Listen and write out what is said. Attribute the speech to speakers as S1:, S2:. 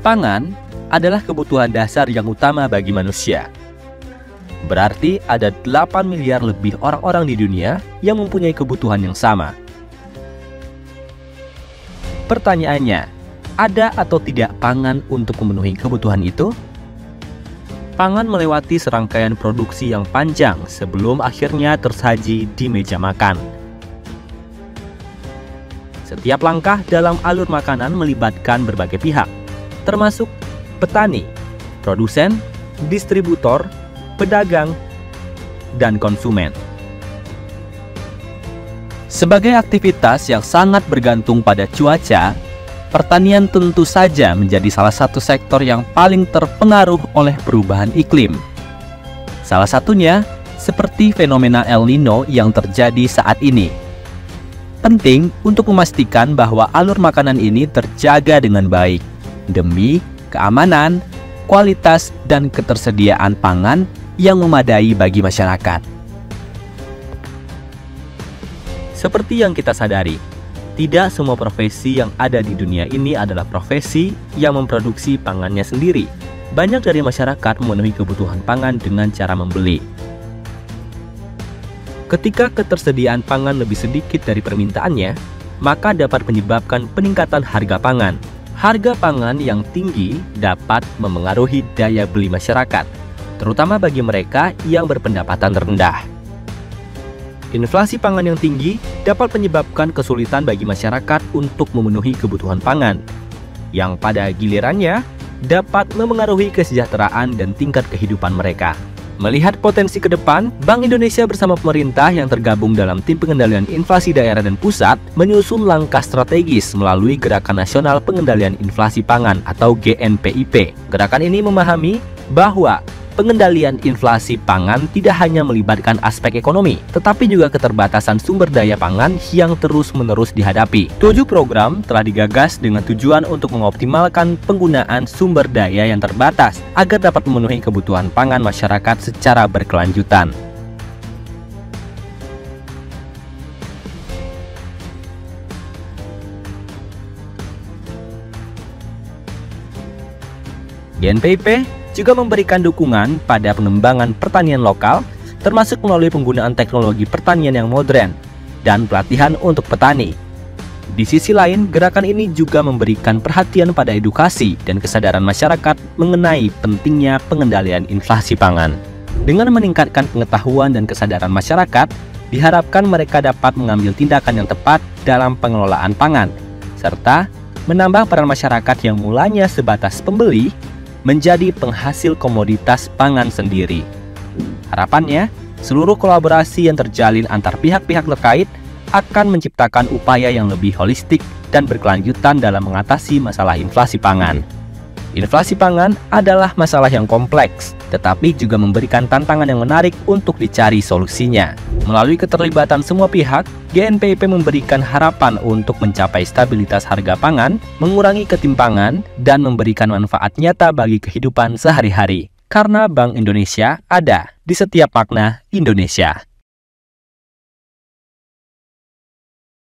S1: Pangan adalah kebutuhan dasar yang utama bagi manusia. Berarti ada 8 miliar lebih orang-orang di dunia yang mempunyai kebutuhan yang sama. Pertanyaannya, ada atau tidak pangan untuk memenuhi kebutuhan itu? Pangan melewati serangkaian produksi yang panjang sebelum akhirnya tersaji di meja makan. Setiap langkah dalam alur makanan melibatkan berbagai pihak, termasuk petani, produsen, distributor, pedagang, dan konsumen. Sebagai aktivitas yang sangat bergantung pada cuaca, pertanian tentu saja menjadi salah satu sektor yang paling terpengaruh oleh perubahan iklim. Salah satunya seperti fenomena El Nino yang terjadi saat ini. Penting untuk memastikan bahwa alur makanan ini terjaga dengan baik demi keamanan, kualitas, dan ketersediaan pangan yang memadai bagi masyarakat. Seperti yang kita sadari, tidak semua profesi yang ada di dunia ini adalah profesi yang memproduksi pangannya sendiri. Banyak dari masyarakat memenuhi kebutuhan pangan dengan cara membeli. Ketika ketersediaan pangan lebih sedikit dari permintaannya, maka dapat menyebabkan peningkatan harga pangan. Harga pangan yang tinggi dapat memengaruhi daya beli masyarakat, terutama bagi mereka yang berpendapatan rendah. Inflasi pangan yang tinggi dapat menyebabkan kesulitan bagi masyarakat untuk memenuhi kebutuhan pangan, yang pada gilirannya dapat memengaruhi kesejahteraan dan tingkat kehidupan mereka. Melihat potensi ke depan, Bank Indonesia bersama pemerintah yang tergabung dalam Tim Pengendalian Inflasi Daerah dan Pusat menyusun langkah strategis melalui Gerakan Nasional Pengendalian Inflasi Pangan atau GNPIP. Gerakan ini memahami bahwa pengendalian inflasi pangan tidak hanya melibatkan aspek ekonomi, tetapi juga keterbatasan sumber daya pangan yang terus-menerus dihadapi. 7 program telah digagas dengan tujuan untuk mengoptimalkan penggunaan sumber daya yang terbatas agar dapat memenuhi kebutuhan pangan masyarakat secara berkelanjutan. GNPIP juga memberikan dukungan pada pengembangan pertanian lokal, termasuk melalui penggunaan teknologi pertanian yang modern dan pelatihan untuk petani. Di sisi lain, gerakan ini juga memberikan perhatian pada edukasi dan kesadaran masyarakat mengenai pentingnya pengendalian inflasi pangan. Dengan meningkatkan pengetahuan dan kesadaran masyarakat, diharapkan mereka dapat mengambil tindakan yang tepat dalam pengelolaan pangan, serta menambah peran masyarakat yang mulanya sebatas pembeli menjadi penghasil komoditas pangan sendiri. Harapannya, seluruh kolaborasi yang terjalin antar pihak-pihak terkait akan menciptakan upaya yang lebih holistik dan berkelanjutan dalam mengatasi masalah inflasi pangan. Inflasi pangan adalah masalah yang kompleks, tetapi juga memberikan tantangan yang menarik untuk dicari solusinya. Melalui keterlibatan semua pihak, GNPIP memberikan harapan untuk mencapai stabilitas harga pangan, mengurangi ketimpangan, dan memberikan manfaat nyata bagi kehidupan sehari-hari. Karena Bank Indonesia ada di setiap makna Indonesia.